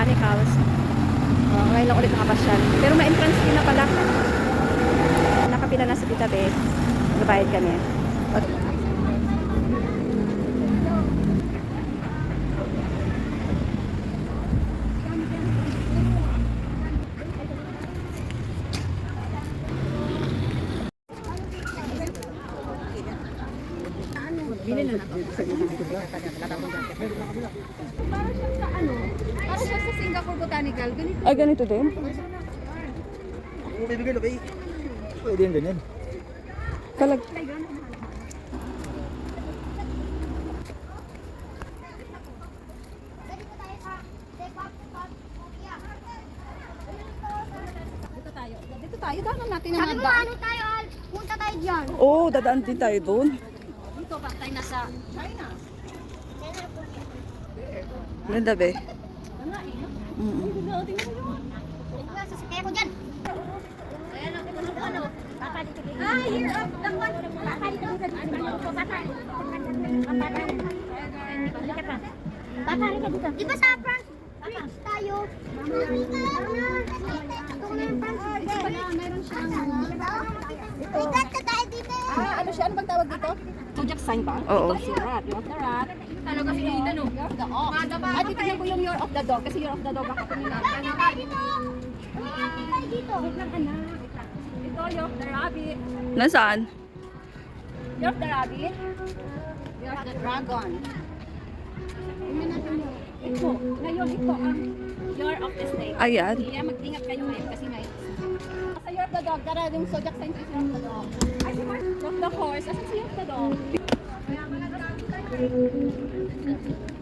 botanicals. Ngayon lang ulit nakapasyal. Pero may entrance fee na pala. Nakapila na sa Tita Beth. Nagbayad kami. Para siya sa Singapore Botanical. Ganito. Ay, ganito din? Kung bibigyan na ba pwede yung ganyan. Kalag. Dito tayo. Daanan natin ang Sabi mo, daan. ano tayo, Al? Punta tayo dyan. Oo, dadaan din tayo doon. Dito ba tayo nasa China? Ganda be. Sasakay ako dyan. Ah, here up. Papa dito. Papa, halika dito. Di ba sa France Bridge tayo? Meron siyang... Bigat na tayo dito. ano siya? Ano bang tawag dito? Zodiac sign ba? Oo. Ito si Rat. You're of the Rat. Talaga si Ida, no? You're of the Ox. At titignan ko yung You're of the Dog. Kasi You're of the Dog ako nila. Bakit tayo dito? Bakit tayo dito? Ito, You're of the Rabbit. Nasaan? You're of the Rabbit. You're of the Dragon. Ito. Ngayon, ito ang You're of the Snake. Ayan. Kaya mag-ingat kayo ngayon kasi may... Sa You're of the Dog, tara yung Zodiac sign is You're of the Dog. Ay, si Mark of the Horse. Asan si You're of the Dog?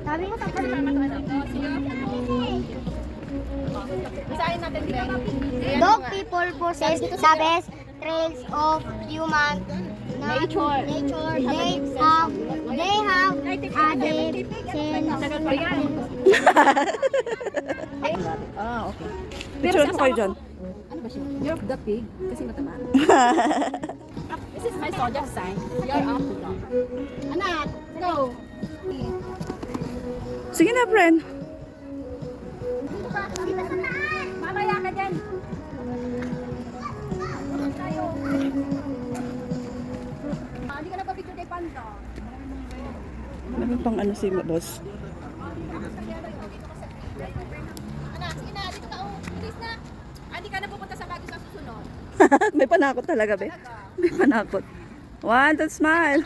Sabi mo sa Si You're of the Dog. Basahin natin, Glenn. Ayan Dog nga. people possess the best traits of human Nature. They have added sense. Tagal pa yan. Ah, okay. Picture ko kayo dyan. Ano ba siya? You're of the pig. Kasi matama. This is my zodiac sign. You're of the dog. Anak, go. Sige na, friend. Dito sa taas. Mamaya ka dyan. Tayo. Hindi ka na pa picture kay Panda. Meron pang ano si boss. Anak, sige na. Dito ka. Bilis na. Hindi ka na pupunta sa Baguio sa susunod. May panakot talaga, be. May panakot. One, two, smile.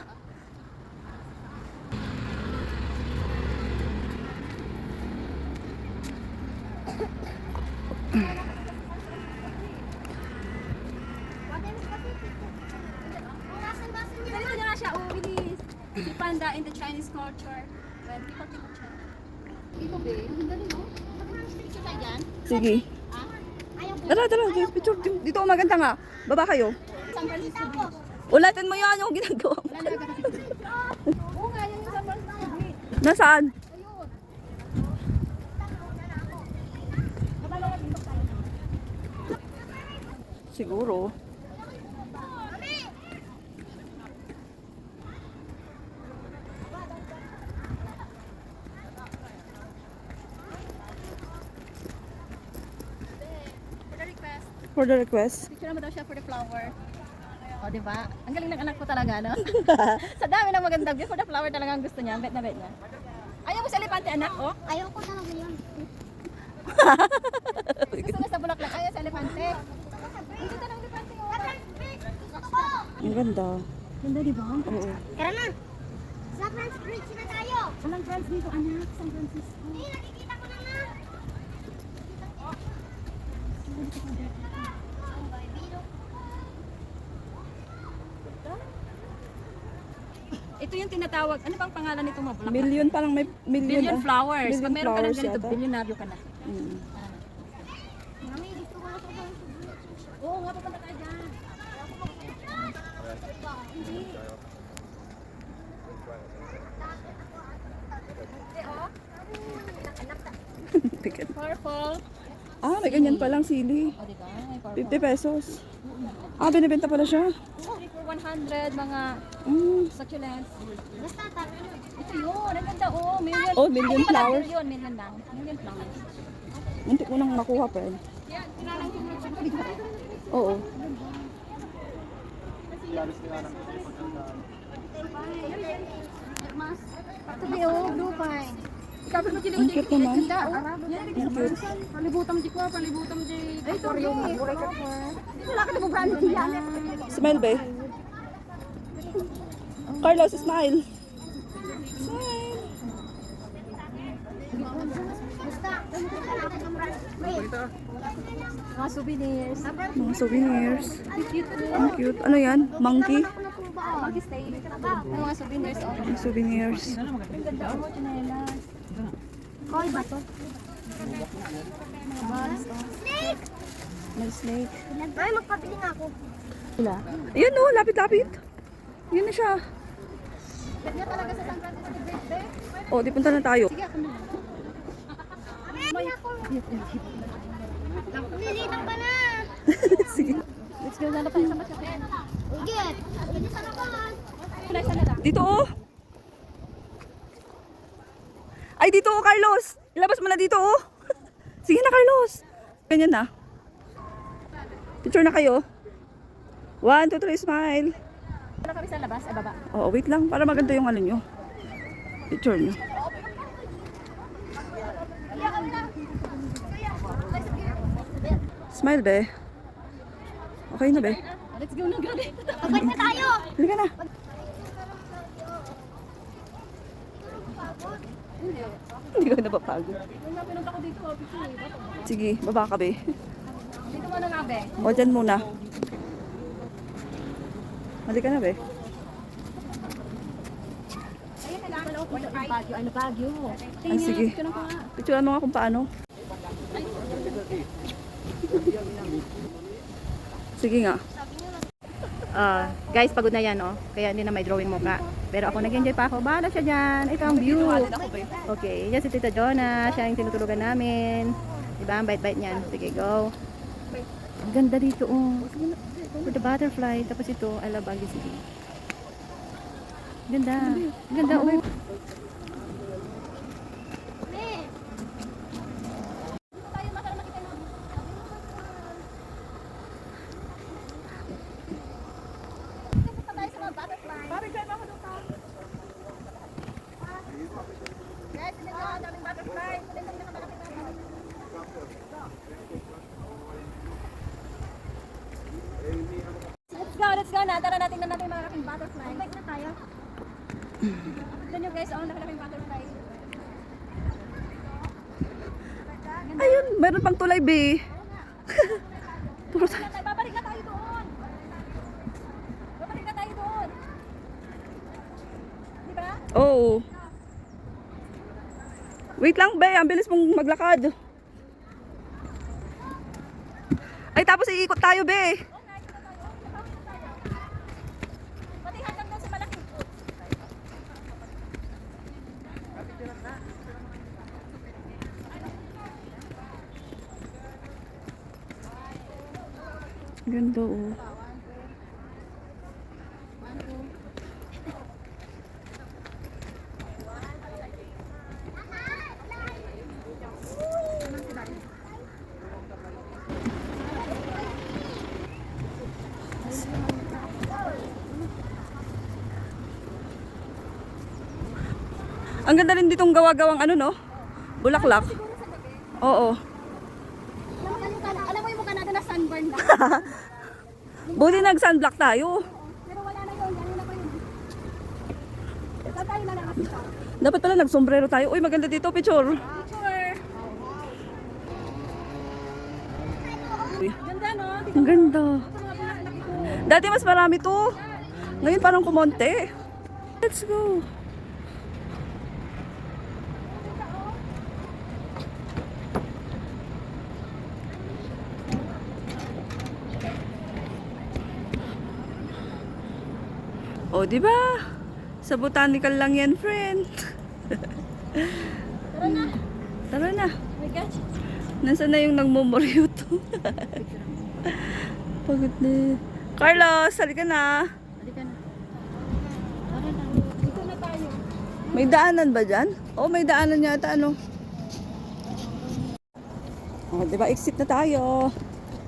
Ganito na nga siya. Oh, bilis. Si Panda in the Chinese culture. When people think of China. Ito, be. Ang galing, no? Picture tayo dyan. Sige. Tara, tara. Picture. Dito ako maganda nga. Baba kayo. San Francisco Beach. Ulatin mo yan yung ginagawa mo. Oo nga, yun yung San Francisco Beach. Nasaan? Ayun. Siguro. For the request. For the request. Picture naman daw siya for the flower. O, di ba? Ang galing ng anak ko talaga, no? Sa dami ng magandang view, for the flower talaga ang gusto niya. Bet na bet niya. Ayaw mo sa elepante, anak, oh? Ayaw ko talaga yun. Gusto niya sa bulaklak, ayaw sa elepante. Ang ganda ng elepante, oh. Ang ganda. Ganda, di ba? Oo. Tara na. Sa France Bridge na tayo. Walang friends dito, anak. San Francisco. Eh, nakikita ko na nga. Ito yung tinatawag, ano bang pangalan nitong mga bulaklak? Million parang may million. Billion flowers. Million Pag meron ka ng flowers ganito, yata. bilyonaryo ka na. Mm. Mami, gusto ko na sa France Bridge. Oo nga, papunta tayo dyan. Ticket. Purple. Ah, may ganyan palang sili. O, di ba? May purple. 50 pesos. Ah, binibenta pala siya. Oh, for 100, mga succulents. Basta, tara na. Ito yun, ang ganda oh. Million. Oh, million Ay, di pala flowers. Million lang. Million flowers. Muntik mo nang makuha pa yun. Oo. Sabi oh, blue pine. Ang cute naman. Palibutan di ko, palibutan di. Ay, ito yung wala ka na mo brand diyan. Smile ba? Carlos, smile. Mga souvenirs. Mga souvenirs. Ang cute. Ano yan? Monkey? Mag-stay. Mga souvenirs. Mga souvenirs. Ganda mo, chinelas. Koy ba to? Snake! May snake. Ay, magpabili nga ako. Wala. Ayan o, lapit-lapit. Yun na siya. Ganda talaga sa San Francisco birthday. O, di punta na tayo. Sige, ako na. May ako. Lilitan pa na. Sige. Let's go, lalo tayo sa masakyan. Ugit. Hindi sa laban. Kulay sa nila. Dito o. Ay, dito o, Carlos. Ilabas mo na dito o. Sige na, Carlos. Ganyan na. Picture na kayo. 1, 2, 3, smile. Wala kami sa labas, ay baba. Oo, wait lang. Para maganda yung ano nyo. Picture nyo. Smile, be. Okay na, be. Let's go na, grabe. Abad na tayo. Halika na. Hindi ko napapagod. Yung nga pinunta ko dito, picture eh. Bato. Sige, baba ka, be. Dito mo na nga, be. O, dyan muna. Halika na, be. Ayun na lang. Bagyo, ano bagyo? Ay, sige. Picture ko nga. Picturean mo nga kung paano. Sige nga. Guys, pagod na yan, oh. Kaya hindi na may drawing mukha. Pero ako nag-enjoy pa ako. Bahala siya dyan. Ito ang view. Okay, yan si Tita Jonah. Siya yung tinutulugan namin. Diba? Ang bait-bait niyan. Sige, go. Ang ganda dito, oh. For the butterfly. Tapos ito, I love Baguio City. Ganda. Ganda, oh. Let's go na. Tara natin na natin mga laking butterfly. Bike na tayo. Tignan nyo guys, oh, laking butterfly. Ayun, meron pang tulay, be. Puro tayo. Babalik na tayo doon. Babalik na tayo doon. Diba? Oo. Wait lang, be. Ang bilis mong maglakad. Ay, tapos iikot tayo, be. Pati hanggang doon sa malaking food. Ganda, oh. Ang ganda rin ditong gawa-gawang ano, no? Bulaklak. Oo. Alam mo yung mukha natin na sunburn na. Buti nag-sunblock tayo. Pero wala na yun. Ano na pa yun? Saan tayo na lang? Dapat pala nag-sombrero tayo. Uy, maganda dito, picture. Sure. Uy, Ganda no? ang ganda. Mga bulaklak ito. Dati mas marami to. Ngayon parang kumonte. Let's go. O, di ba? Sa botanical lang yan, friend. Tara na. Tara na. Oh my gosh. Nasaan na yung nagmumoryo to? Pagod na. Carlos, halika na. Halika na. Tara na. Dito na tayo. May daanan ba dyan? Oh, may daanan yata, ano? Oh, di ba? Exit na tayo.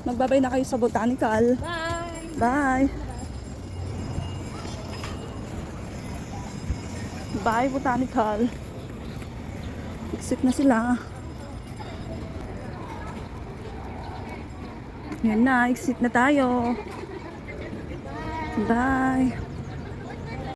Magbabay na kayo sa botanical. Bye. Bye, botanical. Exit na sila. Yan na, exit na tayo. Bye.